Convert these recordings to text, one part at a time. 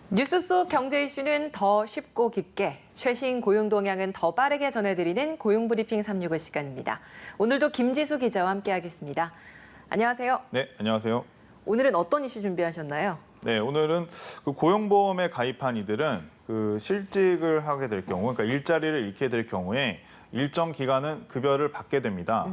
뉴스 속 경제 이슈는 더 쉽고 깊게, 최신 고용 동향은 더 빠르게 전해드리는 고용브리핑 365 시간입니다. 오늘도 김지수 기자와 함께하겠습니다. 안녕하세요. 네, 안녕하세요. 오늘은 어떤 이슈 준비하셨나요? 네, 오늘은 고용보험에 가입한 이들은 실직을 하게 될 경우, 그러니까 일자리를 잃게 될 경우에 일정 기간은 급여를 받게 됩니다.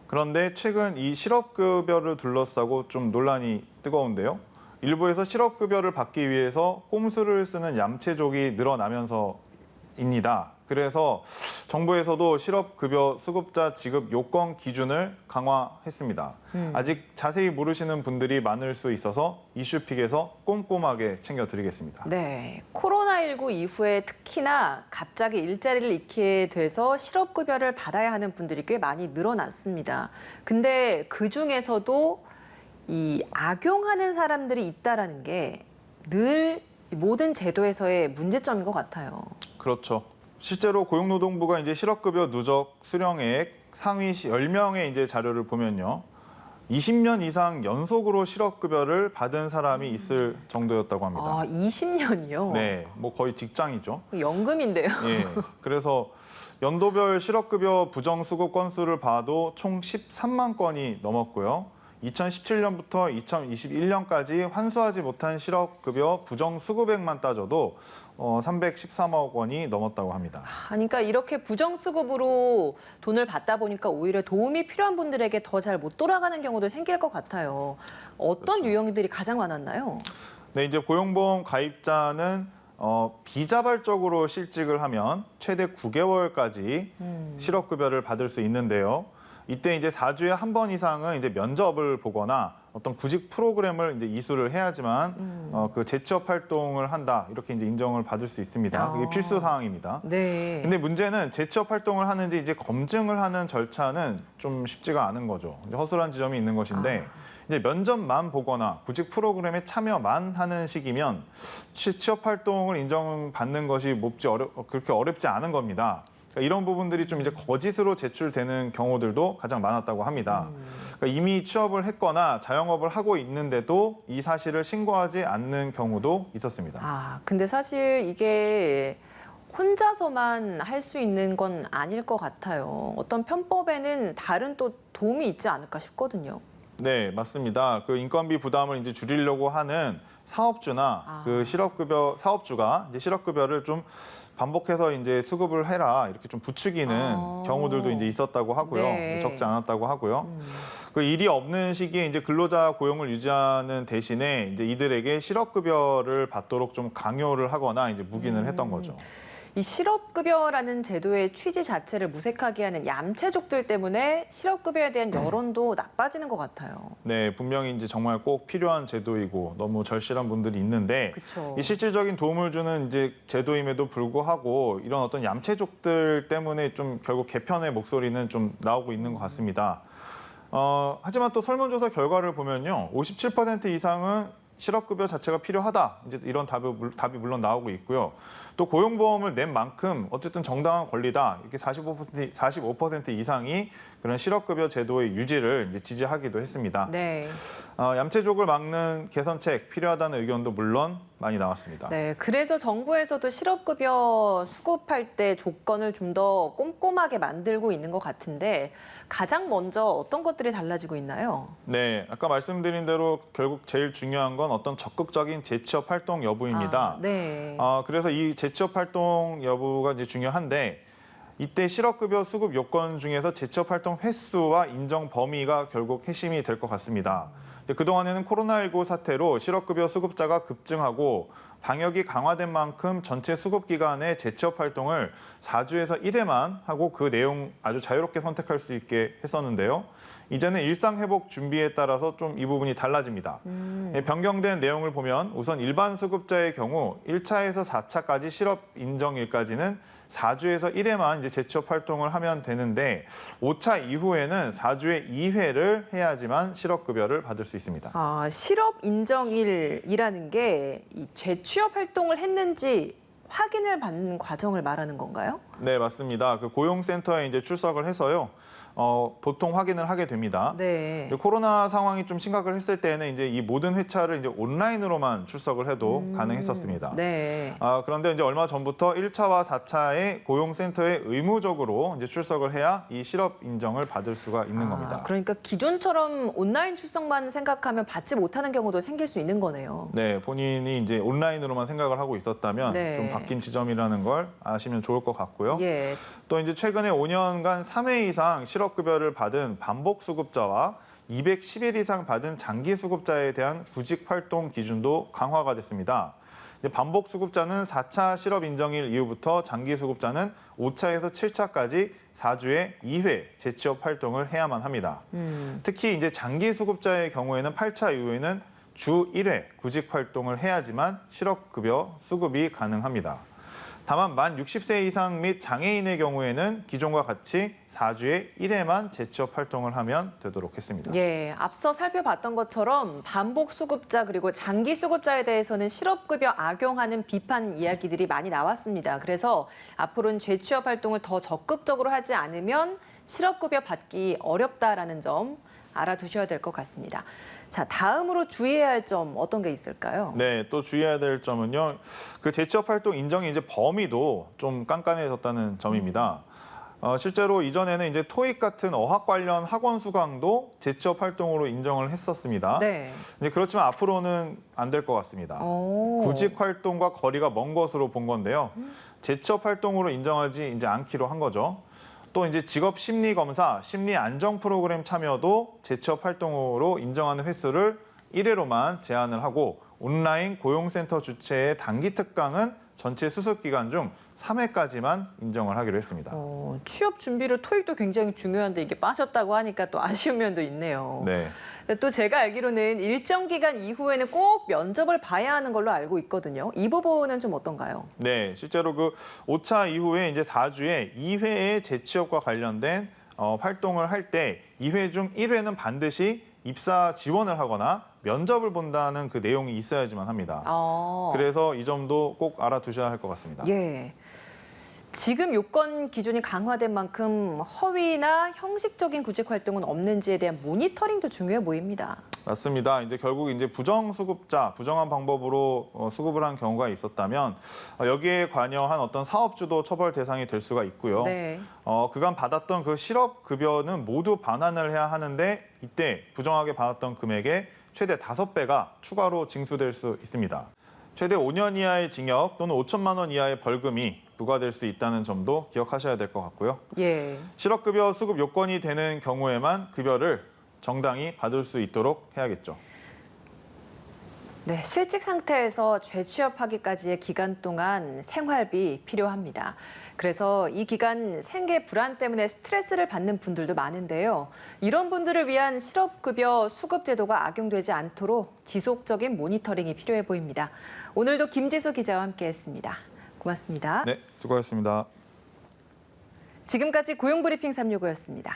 그런데 최근 이 실업급여를 둘러싸고 좀 논란이 뜨거운데요. 일부에서 실업급여를 받기 위해서 꼼수를 쓰는 얌체족이 늘어나면서입니다. 그래서 정부에서도 실업급여 수급자 지급 요건 기준을 강화했습니다. 아직 자세히 모르시는 분들이 많을 수 있어서 이슈픽에서 꼼꼼하게 챙겨드리겠습니다. 네, 코로나19 이후에 특히나 갑자기 일자리를 잃게 돼서 실업급여를 받아야 하는 분들이 꽤 많이 늘어났습니다. 근데 그중에서도 이 악용하는 사람들이 있다라는 게 늘 모든 제도에서의 문제점인 것 같아요. 그렇죠. 실제로 고용노동부가 이제 실업급여 누적 수령액 상위 10명의 이제 자료를 보면요. 20년 이상 연속으로 실업급여를 받은 사람이 있을 정도였다고 합니다. 아, 20년이요? 네, 뭐 거의 직장이죠. 연금인데요. 예, 그래서 연도별 실업급여 부정수급 건수를 봐도 총 13만 건이 넘었고요. 2017년부터 2021년까지 환수하지 못한 실업급여 부정수급액만 따져도 313억 원이 넘었다고 합니다. 그러니까 이렇게 부정수급으로 돈을 받다 보니까 오히려 도움이 필요한 분들에게 더 잘 못 돌아가는 경우도 생길 것 같아요. 어떤 그렇죠. 유형들이 가장 많았나요? 네, 이제 고용보험 가입자는 비자발적으로 실직을 하면 최대 9개월까지 실업급여를 받을 수 있는데요. 이때 이제 4주에 한 번 이상은 이제 면접을 보거나 어떤 구직 프로그램을 이제 이수를 해야지만 그 재취업 활동을 한다 이렇게 이제 인정을 받을 수 있습니다. 그게 필수 사항입니다. 네. 근데 문제는 재취업 활동을 하는지 이제 검증을 하는 절차는 좀 쉽지가 않은 거죠. 이제 허술한 지점이 있는 것인데 이제 면접만 보거나 구직 프로그램에 참여만 하는 식이면 취업 활동을 인정받는 것이 그렇게 어렵지 않은 겁니다. 그러니까 이런 부분들이 좀 이제 거짓으로 제출되는 경우들도 가장 많았다고 합니다. 그러니까 이미 취업을 했거나 자영업을 하고 있는데도 이 사실을 신고하지 않는 경우도 있었습니다. 근데 사실 이게 혼자서만 할 수 있는 건 아닐 것 같아요. 어떤 편법에는 다른 또 도움이 있지 않을까 싶거든요. 네, 맞습니다. 그 인건비 부담을 이제 줄이려고 하는 사업주나 그 사업주가 이제 실업급여를 좀 반복해서 이제 수급을 해라 이렇게 좀 부추기는 경우들도 이제 있었다고 하고요. 네. 적지 않았다고 하고요. 그 일이 없는 시기에 이제 근로자 고용을 유지하는 대신에 이제 이들에게 실업급여를 받도록 좀 강요를 하거나 이제 묵인을 했던 거죠. 이 실업급여라는 제도의 취지 자체를 무색하게 하는 얌체족들 때문에 실업급여에 대한 여론도 나빠지는 것 같아요. 네, 분명히 이제 정말 꼭 필요한 제도이고 너무 절실한 분들이 있는데 그쵸. 이 실질적인 도움을 주는 이제 제도임에도 불구하고 이런 어떤 얌체족들 때문에 좀 결국 개편의 목소리는 좀 나오고 있는 것 같습니다. 하지만 또 설문조사 결과를 보면요, 57% 이상은 실업급여 자체가 필요하다. 이제 이런 답이 물론 나오고 있고요. 또 고용보험을 낸 만큼 어쨌든 정당한 권리다. 이렇게 45% 이상이 그런 실업급여 제도의 유지를 이제 지지하기도 했습니다. 네. 얌체족을 막는 개선책 필요하다는 의견도 물론 많이 나왔습니다. 네, 그래서 정부에서도 실업급여 수급할 때 조건을 좀 더 꼼꼼하게 만들고 있는 것 같은데 가장 먼저 어떤 것들이 달라지고 있나요? 네, 아까 말씀드린 대로 결국 제일 중요한 건 어떤 적극적인 재취업 활동 여부입니다. 네. 그래서 이 재취업 활동 여부가 이제 중요한데 이때 실업급여 수급 요건 중에서 재취업 활동 횟수와 인정 범위가 결국 핵심이 될 것 같습니다. 그동안에는 코로나19 사태로 실업급여 수급자가 급증하고 방역이 강화된 만큼 전체 수급 기간에 재취업 활동을 4주에서 1회만 하고 그 내용 아주 자유롭게 선택할 수 있게 했었는데요. 이제는 일상회복 준비에 따라서 좀 이 부분이 달라집니다. 변경된 내용을 보면 우선 일반 수급자의 경우 1차에서 4차까지 실업 인정일까지는 4주에서 1회만 이제 재취업 활동을 하면 되는데 5차 이후에는 4주에 2회를 해야지만 실업급여를 받을 수 있습니다. 실업 인정일이라는 게 이 재취업 활동을 했는지 확인을 받는 과정을 말하는 건가요? 네, 맞습니다. 그 고용센터에 이제 출석을 해서요. 보통 확인을 하게 됩니다. 네. 코로나 상황이 좀 심각을 했을 때는 이제 이 모든 회차를 이제 온라인으로만 출석을 해도 가능했었습니다. 네. 그런데 이제 얼마 전부터 1차와 4차의 고용센터에 의무적으로 이제 출석을 해야 이 실업 인정을 받을 수가 있는 겁니다. 그러니까 기존처럼 온라인 출석만 생각하면 받지 못하는 경우도 생길 수 있는 거네요. 네, 본인이 이제 온라인으로만 생각을 하고 있었다면 네. 좀 바뀐 지점이라는 걸 아시면 좋을 것 같고요. 예. 또 이제 최근에 5년간 3회 이상 실업급여를 받은 반복수급자와 210일 이상 받은 장기수급자에 대한 구직활동 기준도 강화가 됐습니다. 이제 반복수급자는 4차 실업 인정일 이후부터 장기수급자는 5차에서 7차까지 4주에 2회 재취업 활동을 해야만 합니다. 특히 이제 장기수급자의 경우에는 8차 이후에는 주 1회 구직활동을 해야지만 실업급여 수급이 가능합니다. 다만 만 60세 이상 및 장애인의 경우에는 기존과 같이 4주에 1회만 재취업 활동을 하면 되도록 했습니다. 예, 앞서 살펴봤던 것처럼 반복 수급자 그리고 장기 수급자에 대해서는 실업급여 악용하는 비판 이야기들이 많이 나왔습니다. 그래서 앞으로는 재취업 활동을 더 적극적으로 하지 않으면 실업급여 받기 어렵다라는 점 알아두셔야 될 것 같습니다. 자, 다음으로 주의해야 할 점 어떤 게 있을까요? 네, 또 주의해야 될 점은요. 그 재취업 활동 인정의 이제 범위도 좀 깐깐해졌다는 점입니다. 실제로 이전에는 이제 토익 같은 어학 관련 학원 수강도 재취업 활동으로 인정을 했었습니다. 네. 이제 그렇지만 앞으로는 안 될 것 같습니다. 구직 활동과 거리가 먼 것으로 본 건데요. 재취업 활동으로 인정하지 이제 않기로 한 거죠. 또 이제 직업 심리 검사, 심리 안정 프로그램 참여도 재취업 활동으로 인정하는 횟수를 1회로만 제한을 하고 온라인 고용센터 주최의 단기 특강은 전체 수습 기간 중 3회까지만 인정을 하기로 했습니다. 취업 준비로 토익도 굉장히 중요한데 이게 빠졌다고 하니까 또 아쉬운 면도 있네요. 네. 또 제가 알기로는 일정 기간 이후에는 꼭 면접을 봐야 하는 걸로 알고 있거든요. 이 부분은 좀 어떤가요? 네, 실제로 그 5차 이후에 이제 4주에 2회의 재취업과 관련된 활동을 할 때 2회 중 1회는 반드시 입사 지원을 하거나 면접을 본다는 그 내용이 있어야지만 합니다. 그래서 이 점도 꼭 알아두셔야 할 것 같습니다. 예. 지금 요건 기준이 강화된 만큼 허위나 형식적인 구직 활동은 없는지에 대한 모니터링도 중요해 보입니다. 맞습니다. 이제 결국 이제 부정수급자, 부정한 방법으로 수급을 한 경우가 있었다면 여기에 관여한 어떤 사업주도 처벌 대상이 될 수가 있고요. 네. 그간 받았던 그 실업급여는 모두 반환을 해야 하는데 이때 부정하게 받았던 금액의 최대 5배가 추가로 징수될 수 있습니다. 최대 5년 이하의 징역 또는 5천만 원 이하의 벌금이 부과될 수 있다는 점도 기억하셔야 될 것 같고요. 예. 실업급여 수급 요건이 되는 경우에만 급여를 정당히 받을 수 있도록 해야겠죠. 네, 실직 상태에서 재취업하기까지의 기간 동안 생활비 필요합니다. 그래서 이 기간 생계 불안 때문에 스트레스를 받는 분들도 많은데요. 이런 분들을 위한 실업급여 수급 제도가 악용되지 않도록 지속적인 모니터링이 필요해 보입니다. 오늘도 김지수 기자와 함께했습니다. 고맙습니다. 네, 수고하셨습니다. 지금까지 고용브리핑 365였습니다.